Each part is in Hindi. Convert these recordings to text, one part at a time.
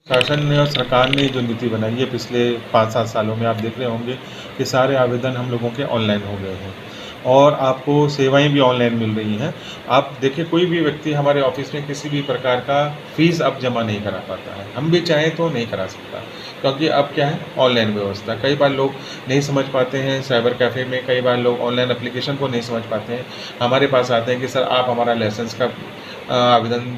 शासन ने और सरकार ने जो नीति बनाई है पिछले 5-7 सालों में, आप देख रहे होंगे कि सारे आवेदन हम लोगों के ऑनलाइन हो गए हैं और आपको सेवाएं भी ऑनलाइन मिल रही हैं। आप देखिए, कोई भी व्यक्ति हमारे ऑफिस में किसी भी प्रकार का फ़ीस अब जमा नहीं करा पाता है। हम भी चाहें तो नहीं करा सकता, क्योंकि अब क्या है, ऑनलाइन व्यवस्था। कई बार लोग नहीं समझ पाते हैं साइबर कैफ़े में, कई बार लोग ऑनलाइन एप्लीकेशन को नहीं समझ पाते हैं। हमारे पास आते हैं कि सर आप हमारा लाइसेंस का आवेदन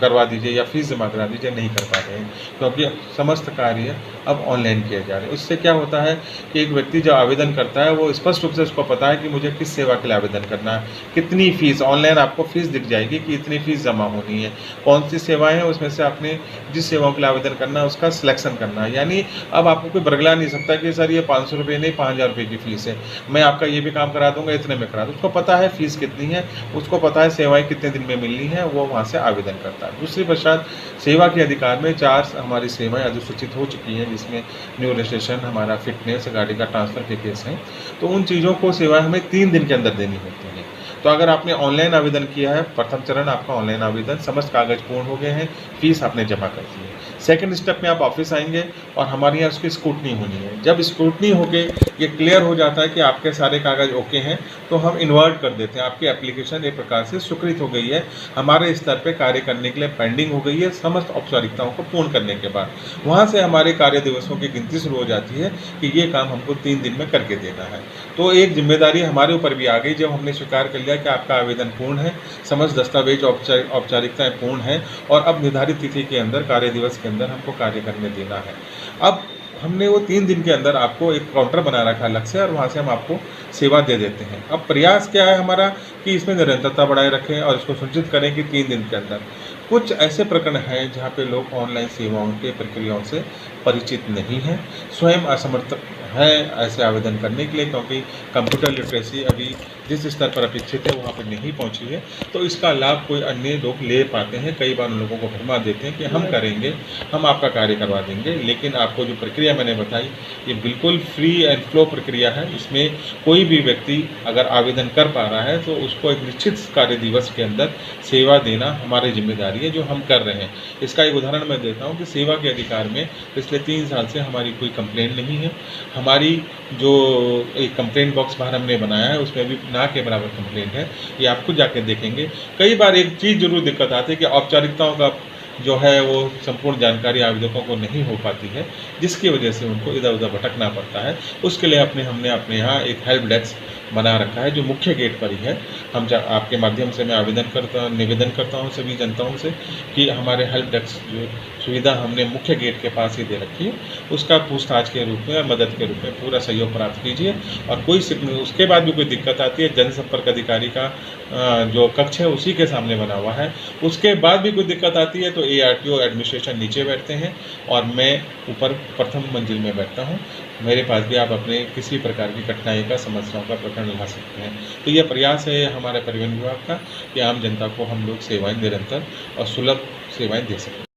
करवा दीजिए या फ़ीस जमा करा दीजिए, नहीं कर पाते हैं, क्योंकि समस्त कार्य अब ऑनलाइन किए जा रहे हैं। उससे क्या होता है कि एक व्यक्ति जब आवेदन करता है, वो स्पष्ट रूप से उसको पता है कि मुझे किस सेवा के लिए आवेदन करना है, कितनी फ़ीस, ऑनलाइन आपको फ़ीस दिख जाएगी कि इतनी फ़ीस जमा होनी है, कौन सी सेवाएँ हैं, उसमें से आपने जिस सेवाओं के लिए आवेदन करना है उसका सिलेक्शन करना है। यानी अब आपको कोई बरगला नहीं सकता कि सर ये 500 रुपये नहीं, 5000 रुपये की फ़ीस है, मैं आपका ये भी काम करा दूँगा, इतने में करा दूँ। उसको पता है फ़ीस कितनी है, उसको पता है सेवाएँ कितने दिन में मिलनी है, वो वहाँ से आवेदन करता है। दूसरी पश्चात सेवा के अधिकार में 4 हमारी सेवाएँ अधिसूचित हो चुकी हैं, जिसमें न्यू रजिस्ट्रेशन, हमारा फ़िटनेस, गाड़ी का ट्रांसफ़र के केस हैं। तो उन चीज़ों को सेवाएँ हमें 3 दिन के अंदर देनी होती हैं। तो अगर आपने ऑनलाइन आवेदन किया है, प्रथम चरण आपका ऑनलाइन आवेदन, समस्त कागज़ पूर्ण हो गए हैं, फ़ीस आपने जमा कर दी है। सेकंड स्टेप में आप ऑफ़िस आएँगे और हमारे यहाँ उसकी स्क्रूटनी होनी है। जब स्क्रूटनी होके ये क्लियर हो जाता है कि आपके सारे कागज़ ओके हैं, तो हम इन्वर्ट कर देते हैं। आपकी एप्लीकेशन एक प्रकार से स्वीकृत हो गई है, हमारे स्तर पे कार्य करने के लिए पेंडिंग हो गई है, समस्त औपचारिकताओं को पूर्ण करने के बाद। वहाँ से हमारे कार्य दिवसों की गिनती शुरू हो जाती है कि ये काम हमको 3 दिन में करके देना है। तो एक ज़िम्मेदारी हमारे ऊपर भी आ गई जब हमने स्वीकार कर लिया कि आपका आवेदन पूर्ण है, समस्त दस्तावेज औपचारिकताएँ पूर्ण हैं और अब निर्धारित तिथि के अंदर, कार्य दिवस के अंदर हमको कार्य करने देना है। अब हमने वो 3 दिन के अंदर आपको एक काउंटर बना रखा है अलग से, और वहाँ से हम आपको सेवा दे देते हैं। अब प्रयास क्या है हमारा कि इसमें निरंतरता बढ़ाए रखें और इसको सुनिश्चित करें कि 3 दिन के अंदर। कुछ ऐसे प्रकरण हैं जहाँ पे लोग ऑनलाइन सेवाओं के प्रक्रियाओं से परिचित नहीं हैं, स्वयं असमर्थ हैं ऐसे आवेदन करने के लिए, क्योंकि कंप्यूटर लिटरेसी अभी जिस स्तर पर अपेक्षित है वहाँ पर नहीं पहुँची है। तो इसका लाभ कोई अन्य लोग ले पाते हैं। कई बार उन लोगों को भरमा देते हैं कि हम करेंगे, हम आपका कार्य करवा देंगे, लेकिन आपको जो प्रक्रिया मैंने बताई ये बिल्कुल फ्री एंड फ्लो प्रक्रिया है। इसमें कोई भी व्यक्ति अगर आवेदन कर पा रहा है तो उसको एक निश्चित कार्य दिवस के अंदर सेवा देना हमारी जिम्मेदारी है, जो हम कर रहे हैं। इसका एक उदाहरण मैं देता हूँ कि सेवा के अधिकार में पिछले 3 साल से हमारी कोई कंप्लेंट नहीं है। हमारी जो एक कंप्लेंट बॉक्स बाहर हमने बनाया है उसमें भी ना के बराबर कंप्लेंट है, ये आप खुद जाके देखेंगे। कई बार एक चीज़ ज़रूर दिक्कत आती है कि औपचारिकताओं का जो है वो संपूर्ण जानकारी आवेदकों को नहीं हो पाती है, जिसकी वजह से उनको इधर-उधर भटकना पड़ता है। उसके लिए हमने अपने यहाँ एक हेल्प डेस्क बना रखा है जो मुख्य गेट पर ही है। आपके माध्यम से मैं निवेदन करता हूँ सभी जनताओं से कि हमारे हेल्प डेस्क जो सुविधा हमने मुख्य गेट के पास ही दे रखी है, उसका पूछताछ के रूप में और मदद के रूप में पूरा सहयोग प्राप्त कीजिए। और उसके बाद भी कोई दिक्कत आती है, जनसंपर्क अधिकारी का जो कक्ष है उसी के सामने बना हुआ है। उसके बाद भी कोई दिक्कत आती है तो ARTO एडमिनिस्ट्रेशन नीचे बैठते हैं और मैं ऊपर प्रथम मंजिल में बैठता हूँ। मेरे पास भी आप अपने किसी प्रकार की कठिनाई का, समस्याओं का प्रकरण ला सकते हैं। तो ये प्रयास है हमारे परिवहन विभाग का कि आम जनता को हम लोग सेवाएं निरंतर और सुलभ सेवाएं दे सकें।